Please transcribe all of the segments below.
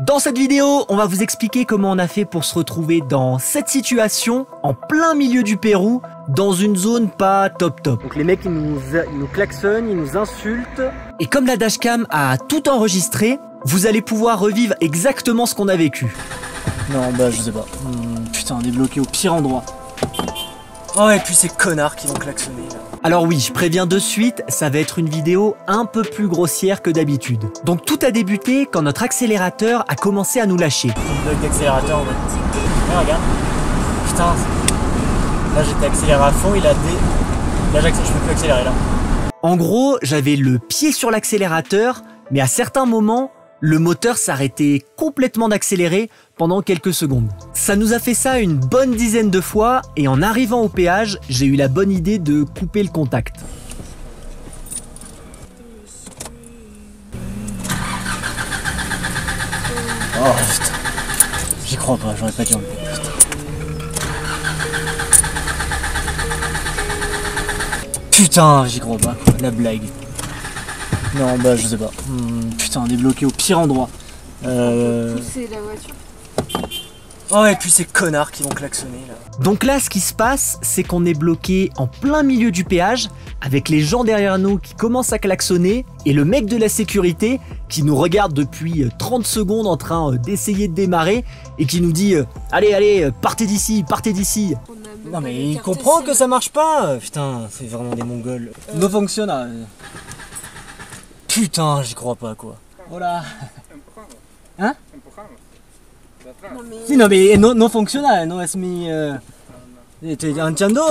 Dans cette vidéo, on va vous expliquer comment on a fait pour se retrouver dans cette situation, en plein milieu du Pérou, dans une zone pas top. Donc les mecs, ils nous klaxonnent, ils nous insultent. Et comme la dashcam a tout enregistré, vous allez pouvoir revivre exactement ce qu'on a vécu. Non, bah je sais pas. Putain, on est bloqué au pire endroit. Oh, et puis ces connards qui vont klaxonner là. Alors oui, je préviens de suite, ça va être une vidéo un peu plus grossière que d'habitude. Donc tout a débuté quand notre accélérateur a commencé à nous lâcher. Un bug d'accélérateur en mode. Ouais, regarde. Putain. Là j'étais accéléré à fond, Là je peux plus accélérer là. En gros, j'avais le pied sur l'accélérateur, mais à certains moments, le moteur s'arrêtait complètement d'accélérer pendant quelques secondes. Ça nous a fait ça une bonne dizaine de fois et en arrivant au péage, j'ai eu la bonne idée de couper le contact. Oh putain. J'y crois pas, j'aurais pas dû enlever. Putain, j'y crois pas, quoi, la blague. Non, bah je sais pas. Putain, on est bloqué au pire endroit. Pousser la voiture. Oh, et puis ces connards qui vont klaxonner là. Donc là, ce qui se passe, c'est qu'on est bloqué en plein milieu du péage, avec les gens derrière nous qui commencent à klaxonner, et le mec de la sécurité qui nous regarde depuis 30 secondes en train d'essayer de démarrer, et qui nous dit « Allez, partez d'ici, partez d'ici !» Non mais il comprend que ça marche pas. Putain, c'est vraiment des mongols. No fonctionna. Putain, j'y crois pas quoi. Oh là. Hein? Si, non mais non fonctionna, no es mi entiendo.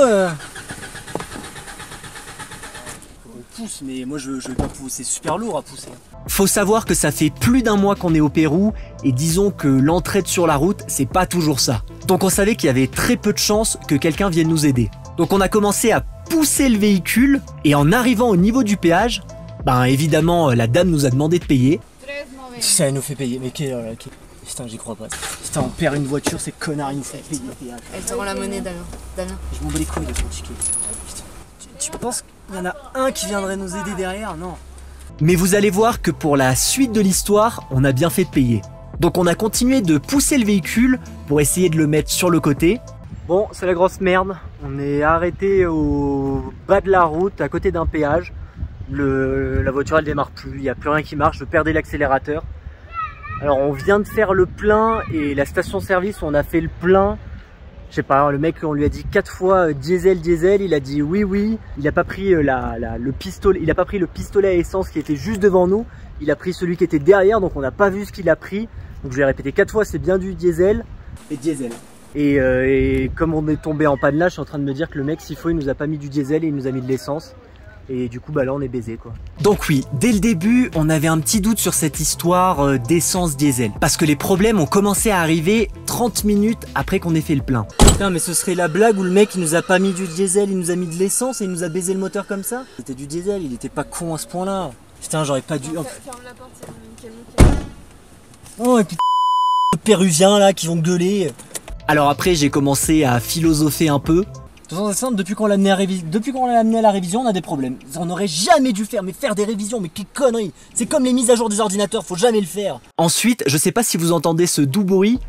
On pousse, mais moi je vais pas pousser, c'est super lourd à pousser. Faut savoir que ça fait plus d'un mois qu'on est au Pérou, et disons que l'entraide sur la route, c'est pas toujours ça. Donc on savait qu'il y avait très peu de chances que quelqu'un vienne nous aider. Donc on a commencé à pousser le véhicule, et en arrivant au niveau du péage, ben évidemment la dame nous a demandé de payer. Ça elle nous fait payer, mais putain j'y crois pas. Putain on perd une voiture, ces connards ils nous font payer. Elle te rend la monnaie Damien. Je m'en bats les couilles de ton ticket. Tu penses qu'il y en a un qui viendrait nous aider derrière? Non. Mais vous allez voir que pour la suite de l'histoire, on a bien fait de payer. Donc on a continué de pousser le véhicule pour essayer de le mettre sur le côté. Bon, c'est la grosse merde. On est arrêté au bas de la route, à côté d'un péage. La voiture elle démarre plus, il n'y a plus rien qui marche, je perdais l'accélérateur. Alors on vient de faire le plein et la station service où on a fait le plein, je sais pas, le mec on lui a dit 4 fois diesel, il a dit oui, il a pas pris le pistolet, il a pas pris le pistolet à essence qui était juste devant nous, il a pris celui qui était derrière, donc on n'a pas vu ce qu'il a pris. Donc je lui ai répété 4 fois, c'est bien du diesel. Et comme on est tombé en panne là, je suis en train de me dire que le mec s'il faut il nous a pas mis du diesel et il nous a mis de l'essence. Et du coup bah là on est baisé quoi. Donc oui, dès le début on avait un petit doute sur cette histoire d'essence diesel. Parce que les problèmes ont commencé à arriver 30 minutes après qu'on ait fait le plein. Putain mais ce serait la blague où le mec il nous a pas mis du diesel, il nous a mis de l'essence et il nous a baisé le moteur comme ça. C'était du diesel, il était pas con à ce point là. Putain j'aurais pas dû... Ferme la porte, c'est un camion qui arrive. Oh et puis les péruviens là qui vont gueuler. Alors après j'ai commencé à philosopher un peu. De toute façon, c'est simple, depuis qu'on l'a amené à la révision, on a des problèmes. On aurait jamais dû faire des révisions, mais quelle connerie. C'est comme les mises à jour des ordinateurs, faut jamais le faire. Ensuite, je sais pas si vous entendez ce doux bruit,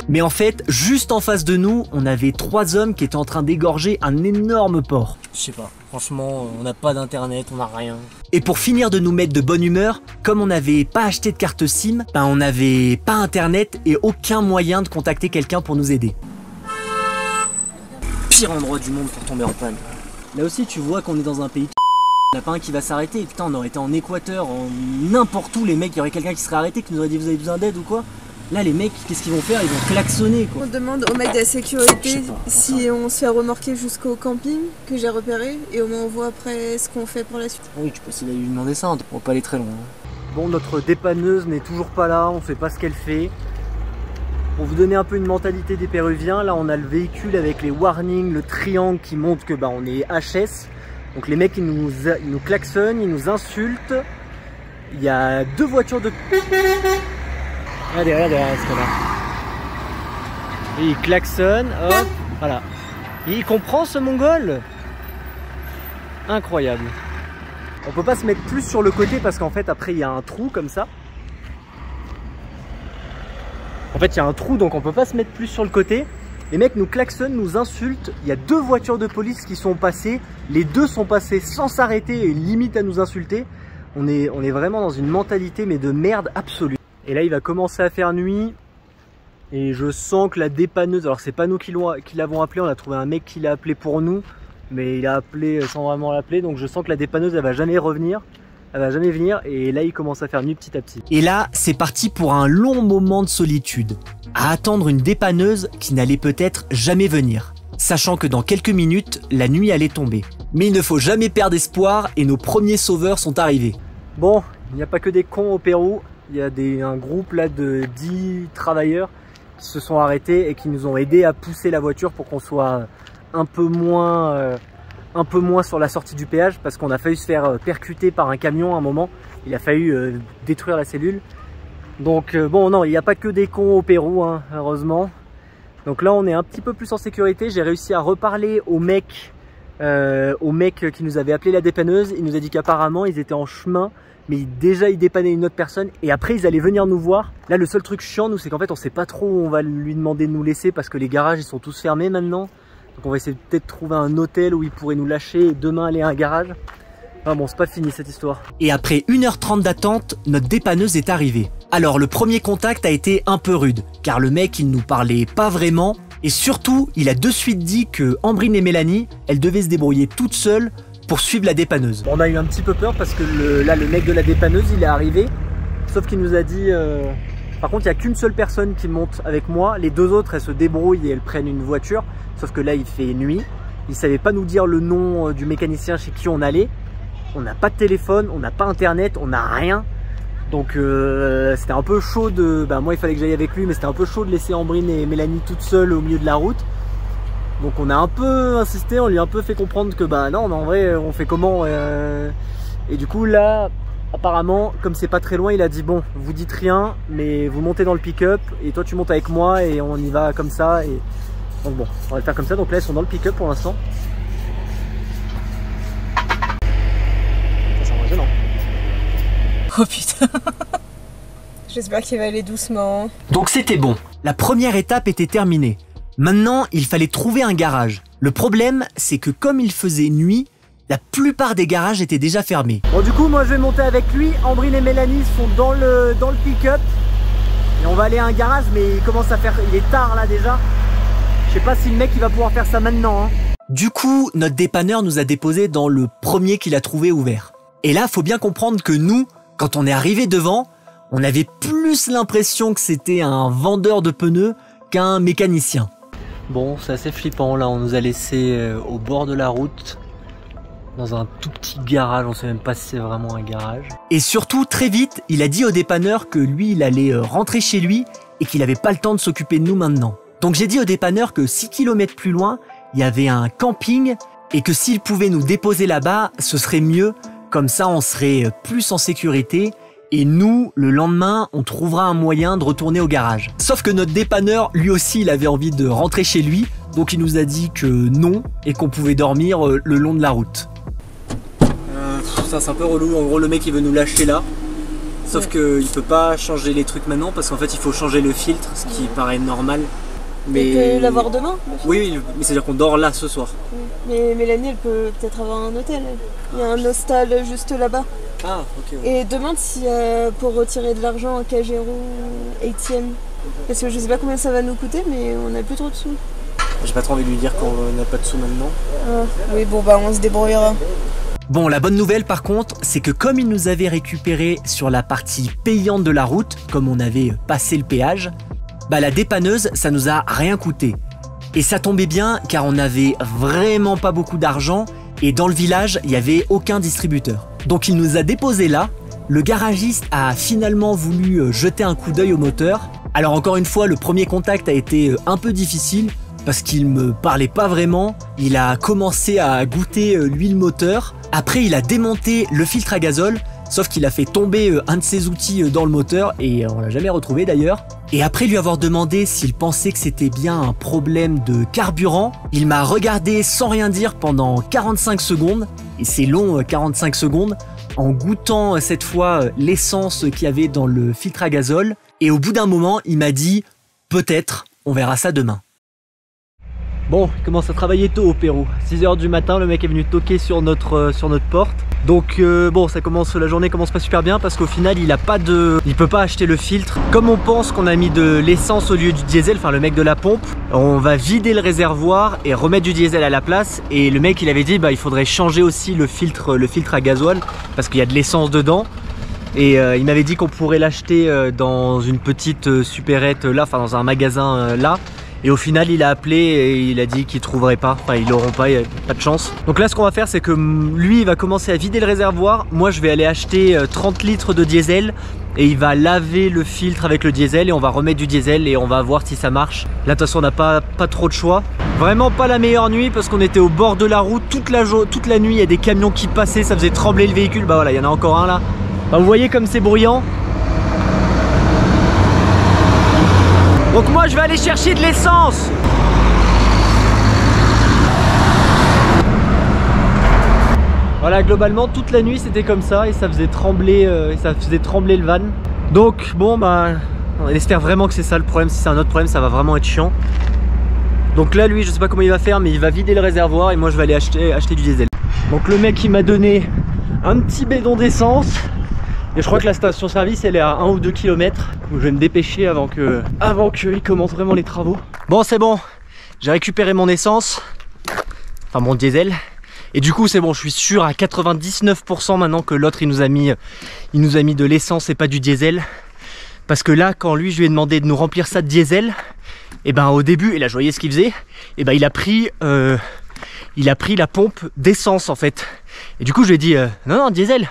mais en fait, juste en face de nous, on avait 3 hommes qui étaient en train d'égorger un énorme porc. Je sais pas, franchement, on n'a pas d'internet, on n'a rien. Et pour finir de nous mettre de bonne humeur, comme on n'avait pas acheté de carte SIM, ben on n'avait pas internet et aucun moyen de contacter quelqu'un pour nous aider. Pire endroit du monde pour tomber en panne. Là aussi tu vois qu'on est dans un pays il n'y en a pas un qui va s'arrêter. Putain on aurait été en Équateur, en n'importe où les mecs, il y aurait quelqu'un qui serait arrêté, qui nous aurait dit vous avez besoin d'aide ou quoi. Là les mecs qu'est-ce qu'ils vont faire? Ils vont klaxonner quoi. On demande au mec de la sécurité si on se fait remorquer jusqu'au camping que j'ai repéré et au moins on voit après ce qu'on fait pour la suite. Oui tu peux essayer d'aller lui demander ça, on ne pourra pas aller très loin. Bon notre dépanneuse n'est toujours pas là, on sait pas ce qu'elle fait. Pour vous donner un peu une mentalité des Péruviens, là on a le véhicule avec les warnings, le triangle qui montre que bah, on est HS. Donc les mecs ils nous klaxonnent, ils nous insultent. Il y a 2 voitures de... Ah derrière ce qu'on a. Et il klaxonne, hop, voilà. Et il comprend ce mongol. Incroyable. On peut pas se mettre plus sur le côté parce qu'en fait après il y a un trou comme ça. En fait il y a un trou donc on peut pas se mettre plus sur le côté. Les mecs nous klaxonnent, nous insultent. Il y a 2 voitures de police qui sont passées. Les 2 sont passées sans s'arrêter et limite à nous insulter. On est vraiment dans une mentalité mais de merde absolue. Et là il va commencer à faire nuit. Et je sens que la dépanneuse, alors c'est pas nous qui l'avons appelé, on a trouvé un mec qui l'a appelé pour nous. Mais il a appelé sans vraiment l'appeler. Donc je sens que la dépanneuse elle va jamais revenir. Elle va jamais venir et là il commence à faire nuit petit à petit. Et là c'est parti pour un long moment de solitude. À attendre une dépanneuse qui n'allait peut-être jamais venir. Sachant que dans quelques minutes, la nuit allait tomber. Mais il ne faut jamais perdre espoir et nos premiers sauveurs sont arrivés. Bon, il n'y a pas que des cons au Pérou. Il y a un groupe là de 10 travailleurs qui se sont arrêtés et qui nous ont aidés à pousser la voiture pour qu'on soit un peu moins sur la sortie du péage parce qu'on a failli se faire percuter par un camion à un moment. Il a fallu détruire la cellule. Donc bon non, il n'y a pas que des cons au Pérou, hein, heureusement. Donc là on est un petit peu plus en sécurité. J'ai réussi à reparler au mec qui nous avait appelé la dépanneuse. Il nous a dit qu'apparemment ils étaient en chemin, mais déjà ils dépannaient une autre personne et après ils allaient venir nous voir. Là le seul truc chiant nous c'est qu'en fait on sait pas trop où on va lui demander de nous laisser parce que les garages ils sont tous fermés maintenant. Donc on va essayer peut-être de trouver un hôtel où il pourrait nous lâcher et demain aller à un garage. Ah bon, c'est pas fini cette histoire. Et après 1h30 d'attente, notre dépanneuse est arrivée. Alors le premier contact a été un peu rude, car le mec il nous parlait pas vraiment, et surtout il a de suite dit que Ambrine et Mélanie, elles devaient se débrouiller toutes seules pour suivre la dépanneuse. Bon, on a eu un petit peu peur parce que là le mec de la dépanneuse il est arrivé, sauf qu'il nous a dit... Par contre il n'y a qu'une seule personne qui monte avec moi, les 2 autres elles se débrouillent et elles prennent une voiture, sauf que là il fait nuit, il savait pas nous dire le nom du mécanicien chez qui on allait. On n'a pas de téléphone, on n'a pas internet, on n'a rien. Donc c'était un peu chaud de... moi il fallait que j'aille avec lui, mais c'était un peu chaud de laisser Ambrine et Mélanie toutes seules au milieu de la route. Donc on a un peu insisté, on lui a un peu fait comprendre que non mais en vrai on fait comment et du coup là apparemment comme c'est pas très loin il a dit bon vous dites rien mais vous montez dans le pick-up et toi tu montes avec moi et on y va comme ça et... Donc bon on va le faire comme ça. Donc là ils sont dans le pick-up pour l'instant. Oh putain. J'espère qu'il va aller doucement. Donc c'était bon. La première étape était terminée. Maintenant, il fallait trouver un garage. Le problème, c'est que comme il faisait nuit, la plupart des garages étaient déjà fermés. Bon du coup, moi je vais monter avec lui. Ambrine et Mélanie sont dans le pick-up. Et on va aller à un garage, mais il commence à faire... Il est tard là déjà. Je sais pas si le mec il va pouvoir faire ça maintenant. Hein. Du coup, notre dépanneur nous a déposé dans le premier qu'il a trouvé ouvert. Et là, faut bien comprendre que nous... Quand on est arrivé devant, on avait plus l'impression que c'était un vendeur de pneus qu'un mécanicien. Bon, c'est assez flippant. Là, on nous a laissé au bord de la route, dans un tout petit garage. On sait même pas si c'est vraiment un garage. Et surtout, très vite, il a dit au dépanneur que lui, il allait rentrer chez lui et qu'il n'avait pas le temps de s'occuper de nous maintenant. Donc j'ai dit au dépanneur que 6 km plus loin, il y avait un camping et que s'il pouvait nous déposer là-bas, ce serait mieux. Comme ça, on serait plus en sécurité et nous, le lendemain, on trouvera un moyen de retourner au garage. Sauf que notre dépanneur, lui aussi, il avait envie de rentrer chez lui, donc il nous a dit que non et qu'on pouvait dormir le long de la route. Ça, c'est un peu relou. En gros, le mec, il veut nous lâcher là. Sauf qu'il peut pas changer les trucs maintenant parce qu'en fait, il faut changer le filtre, ce qui paraît normal. Mais... Il peut l'avoir demain. Oui, mais c'est-à-dire qu'on dort là ce soir. Oui. Mais Mélanie, elle peut peut-être avoir un hôtel. Il y a un hostel juste là-bas. Ah, ok. Ouais. Et demande si pour retirer de l'argent en Cagero ATM. Parce que je sais pas combien ça va nous coûter, mais on a plus trop de sous. J'ai pas trop envie de lui dire qu'on n'a pas de sous maintenant. Ah, oui, bon bah on se débrouillera. Bon, la bonne nouvelle par contre, c'est que comme il nous avait récupéré sur la partie payante de la route, comme on avait passé le péage, la dépanneuse, ça nous a rien coûté. Et ça tombait bien car on n'avait vraiment pas beaucoup d'argent et dans le village, il n'y avait aucun distributeur. Donc il nous a déposé là. Le garagiste a finalement voulu jeter un coup d'œil au moteur. Alors encore une fois, le premier contact a été un peu difficile parce qu'il me parlait pas vraiment. Il a commencé à goûter l'huile moteur. Après, il a démonté le filtre à gazole. Sauf qu'il a fait tomber un de ses outils dans le moteur et on l'a jamais retrouvé d'ailleurs. Et après lui avoir demandé s'il pensait que c'était bien un problème de carburant, il m'a regardé sans rien dire pendant 45 secondes. Et c'est long 45 secondes. en goûtant cette fois l'essence qu'il y avait dans le filtre à gazole. Et au bout d'un moment, il m'a dit « Peut-être, on verra ça demain ». Bon, il commence à travailler tôt au Pérou. 6 h du matin, le mec est venu toquer sur notre porte. Donc bon, la journée commence pas super bien parce qu'au final, il peut pas acheter le filtre. Comme on pense qu'on a mis de l'essence au lieu du diesel, enfin le mec de la pompe, on va vider le réservoir et remettre du diesel à la place. Et le mec, il avait dit, bah il faudrait changer aussi le filtre à gasoil parce qu'il y a de l'essence dedans. Et il m'avait dit qu'on pourrait l'acheter dans une petite supérette là, enfin dans un magasin là. Et au final il a appelé et il a dit qu'ils trouveraient pas, enfin ils l'auront pas, il n'y a pas de chance. Donc là ce qu'on va faire c'est que lui il va commencer à vider le réservoir. Moi je vais aller acheter 30 litres de diesel et il va laver le filtre avec le diesel et on va remettre du diesel et on va voir si ça marche. Là de toute façon on n'a pas trop de choix. Vraiment pas la meilleure nuit parce qu'on était au bord de la route toute la nuit, il y a des camions qui passaient, ça faisait trembler le véhicule. Bah voilà, il y en a encore un là. Bah, vous voyez comme c'est bruyant. Donc moi je vais aller chercher de l'essence. Voilà, globalement toute la nuit c'était comme ça et ça faisait trembler le van. Donc bon bah on espère vraiment que c'est ça le problème. Si c'est un autre problème ça va vraiment être chiant. Donc là lui je sais pas comment il va faire mais il va vider le réservoir et moi je vais aller acheter du diesel. Donc le mec il m'a donné un petit bidon d'essence. Et je crois que la station service elle est à 1 ou 2 km. Donc je vais me dépêcher avant qu'il commence vraiment les travaux. Bon c'est bon, j'ai récupéré mon essence, enfin mon diesel. Et du coup c'est bon, je suis sûr à 99% maintenant que l'autre il nous a mis de l'essence et pas du diesel. Parce que là quand lui je lui ai demandé de nous remplir ça de diesel, et ben au début, et là je voyais ce qu'il faisait, et ben il a pris la pompe d'essence en fait. Et du coup je lui ai dit non diesel.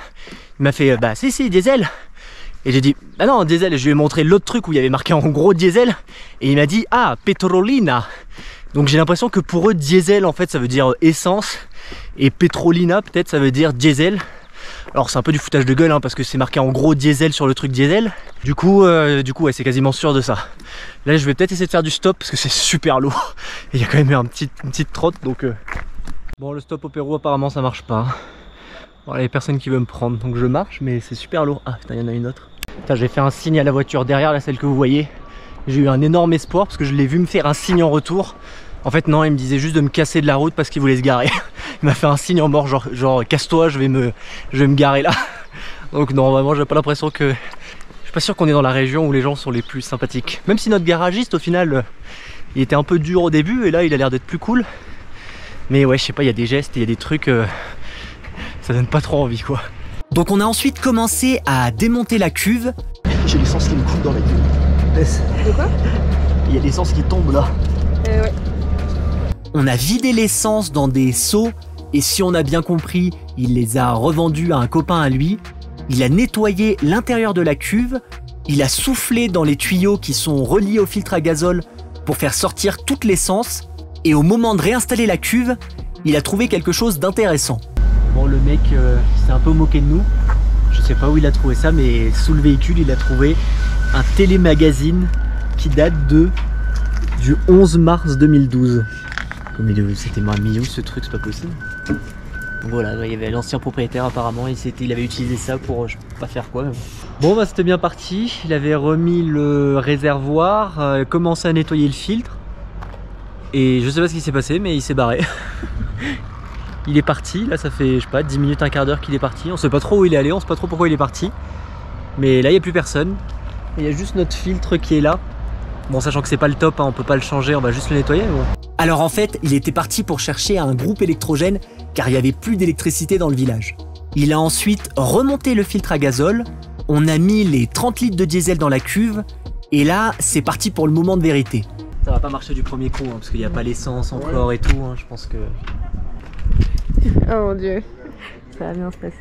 Il m'a fait bah si diesel. Et j'ai dit bah non diesel. Je lui ai montré l'autre truc où il y avait marqué en gros diesel. Et il m'a dit ah petrolina. Donc j'ai l'impression que pour eux diesel en fait ça veut dire essence. Et petrolina peut-être ça veut dire diesel. Alors c'est un peu du foutage de gueule hein, parce que c'est marqué en gros diesel sur le truc diesel. Du coup ouais c'est quasiment sûr de ça. Là je vais peut-être essayer de faire du stop parce que c'est super lourd. Et il y a quand même une petite trotte donc Bon le stop au Pérou apparemment ça marche pas. Bon, il y a personne qui veut me prendre donc je marche mais c'est super lourd. Ah putain il y en a une autre. Putain j'ai fait un signe à la voiture derrière là, celle que vous voyez. J'ai eu un énorme espoir parce que je l'ai vu me faire un signe en retour. En fait non il me disait juste de me casser de la route parce qu'il voulait se garer. Il m'a fait un signe en mort genre casse-toi je vais me garer là. Donc non vraiment j'ai pas l'impression que... Je suis pas sûr qu'on est dans la région où les gens sont les plus sympathiques. Même si notre garagiste au final il était un peu dur au début et là il a l'air d'être plus cool. Mais ouais je sais pas il y a des gestes, il y a des trucs... ça donne pas trop envie quoi. Donc on a ensuite commencé à démonter la cuve. J'ai l'essence qui me coule dans la gueule. De quoi? Il y a l'essence qui tombe là. Ouais. On a vidé l'essence dans des seaux et si on a bien compris, il les a revendus à un copain à lui. Il a nettoyé l'intérieur de la cuve, il a soufflé dans les tuyaux qui sont reliés au filtre à gazole pour faire sortir toute l'essence et au moment de réinstaller la cuve, il a trouvé quelque chose d'intéressant. Bon le mec s'est un peu moqué de nous. Je sais pas où il a trouvé ça mais sous le véhicule il a trouvé un télémagazine qui date du 11 mars 2012. C'était mis où ce truc, c'est pas possible. Donc voilà, il y avait l'ancien propriétaire apparemment et il avait utilisé ça pour je sais pas faire quoi. Bon bah c'était bien parti, il avait remis le réservoir, commencé à nettoyer le filtre. Et je sais pas ce qui s'est passé mais il s'est barré. Il est parti, là ça fait je sais pas 10 minutes, un quart d'heure qu'il est parti. On sait pas trop où il est allé, on sait pas trop pourquoi il est parti. Mais là il n'y a plus personne. Il y a juste notre filtre qui est là. Bon sachant que c'est pas le top, hein, on peut pas le changer, on va juste le nettoyer. Bon. Alors en fait, il était parti pour chercher un groupe électrogène car il n'y avait plus d'électricité dans le village. Il a ensuite remonté le filtre à gazole, on a mis les 30 litres de diesel dans la cuve et là c'est parti pour le moment de vérité. Ça va pas marcher du premier coup hein, parce qu'il n'y a pas l'essence encore et tout, hein, je pense que... Oh mon dieu. Ça va bien se passer.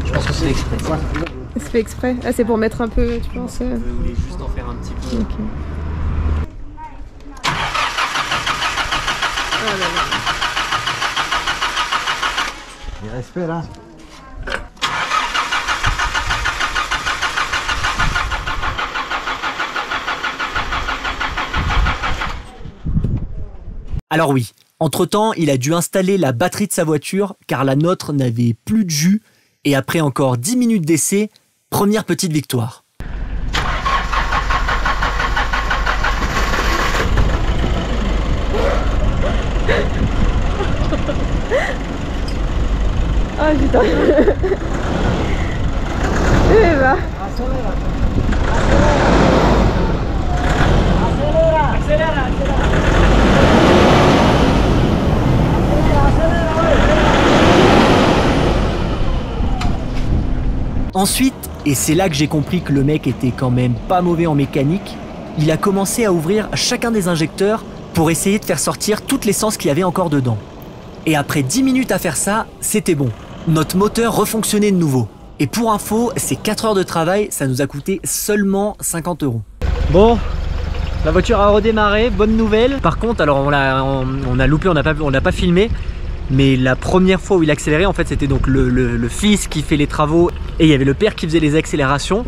Je pense que c'est exprès. C'est fait exprès. Ah c'est pour mettre un peu, tu penses Je voulais juste en faire un petit peu. Ok. Oh là là. Il respect là. Alors oui, entre-temps, il a dû installer la batterie de sa voiture car la nôtre n'avait plus de jus. Et après encore 10 minutes d'essai, première petite victoire. Ah putain. Eh bah. Ensuite, et c'est là que j'ai compris que le mec était quand même pas mauvais en mécanique, il a commencé à ouvrir chacun des injecteurs pour essayer de faire sortir toute l'essence qu'il y avait encore dedans. Et après 10 minutes à faire ça, c'était bon. Notre moteur refonctionnait de nouveau. Et pour info, ces 4 heures de travail, ça nous a coûté seulement 50 €. Bon, la voiture a redémarré, bonne nouvelle. Par contre, alors on a loupé, on l'a pas filmé. Mais la première fois où il accélérait, en fait, c'était donc le fils qui fait les travaux et il y avait le père qui faisait les accélérations.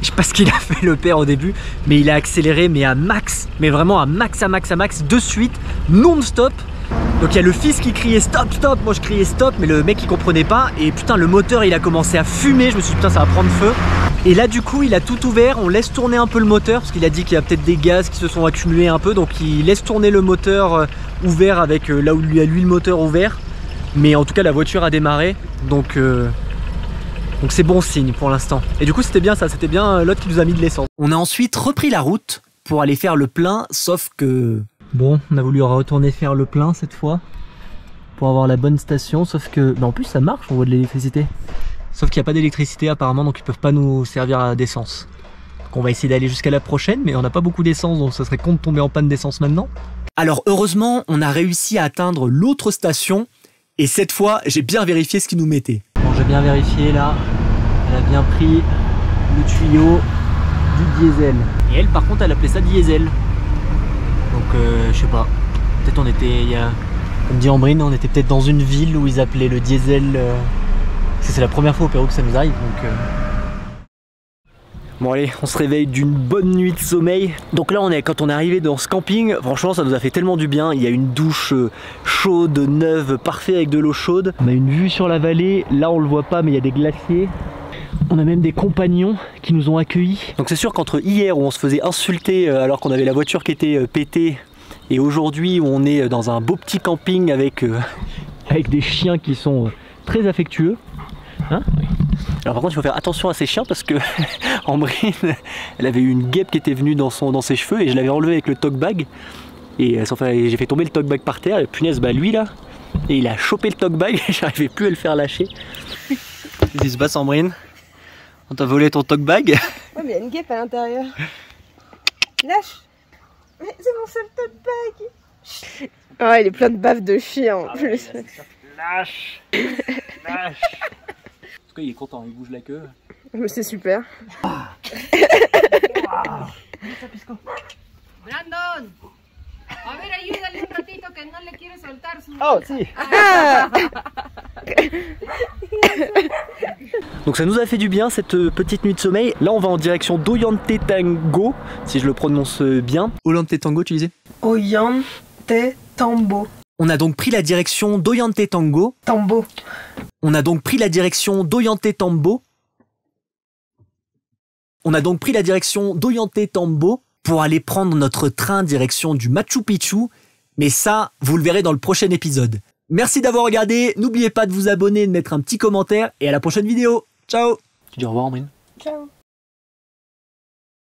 Je sais pas ce qu'il a fait le père au début, mais il a accéléré mais à max, mais vraiment à max, de suite, non-stop. Donc il y a le fils qui criait stop, stop, moi je criais stop, mais le mec il comprenait pas et putain le moteur il a commencé à fumer, je me suis dit putain ça va prendre feu. Et là du coup il a tout ouvert, on laisse tourner un peu le moteur parce qu'il a dit qu'il y a peut-être des gaz qui se sont accumulés un peu, donc il laisse tourner le moteur ouvert avec là où lui a lui le moteur ouvert. Mais en tout cas la voiture a démarré, donc c'est bon signe pour l'instant. Et du coup c'était bien ça, c'était bien l'autre qui nous a mis de l'essence. On a ensuite repris la route pour aller faire le plein, sauf que... Bon, on a voulu retourner faire le plein cette fois pour avoir la bonne station, sauf que... Mais en plus ça marche, on voit de l'électricité. Sauf qu'il n'y a pas d'électricité apparemment, donc ils peuvent pas nous servir d'essence. Donc on va essayer d'aller jusqu'à la prochaine, mais on n'a pas beaucoup d'essence, donc ça serait con de tomber en panne d'essence maintenant. Alors heureusement, on a réussi à atteindre l'autre station, et cette fois, j'ai bien vérifié ce qu'ils nous mettaient. Bon, j'ai bien vérifié là, elle a bien pris le tuyau du diesel. Et elle par contre, elle appelait ça diesel. Donc je sais pas, peut-être on était, comme dit Ambrine, on était peut-être dans une ville où ils appelaient le diesel, c'est la première fois au Pérou que ça nous arrive, donc... Bon allez, on se réveille d'une bonne nuit de sommeil. Donc là quand on est arrivé dans ce camping, franchement ça nous a fait tellement du bien. Il y a une douche chaude, neuve, parfait avec de l'eau chaude. On a une vue sur la vallée, là on le voit pas mais il y a des glaciers. On a même des compagnons qui nous ont accueillis. Donc c'est sûr qu'entre hier où on se faisait insulter alors qu'on avait la voiture qui était pétée et aujourd'hui où on est dans un beau petit camping avec des chiens qui sont très affectueux. Hein, oui. Alors par contre il faut faire attention à ces chiens parce que Ambrine elle avait eu une guêpe qui était venue dans ses cheveux et je l'avais enlevé avec le talk bag et j'ai fait tomber le talk bag par terre et punaise bah lui là et il a chopé le talk bag et j'arrivais plus à le faire lâcher. Qu'est-ce qui se passe Ambrine? On t'a volé ton talk bag? Ouais mais il y a une guêpe à l'intérieur. Lâche. Mais c'est mon seul talk bag. Oh il est plein de baffes de chien en plus. Lâche. Lâche. En tout cas il est content, il bouge la queue. Mais c'est super. Brandon, a ver, ayúdale un ratito que no le quiere soltar su... Oh si. Donc ça nous a fait du bien cette petite nuit de sommeil. Là on va en direction d'Ollantaytambo, si je le prononce bien. Ollantaytambo tu disais? Ollantaytambo. On a donc pris la direction d'Ollantaytambo. Tambo. On a donc pris la direction d'Ollantaytambo. On a donc pris la direction d'Ollantaytambo pour aller prendre notre train direction du Machu Picchu. Mais ça, vous le verrez dans le prochain épisode. Merci d'avoir regardé. N'oubliez pas de vous abonner, de mettre un petit commentaire. Et à la prochaine vidéo. Ciao. Tu dis au revoir, Ambrine? Ciao.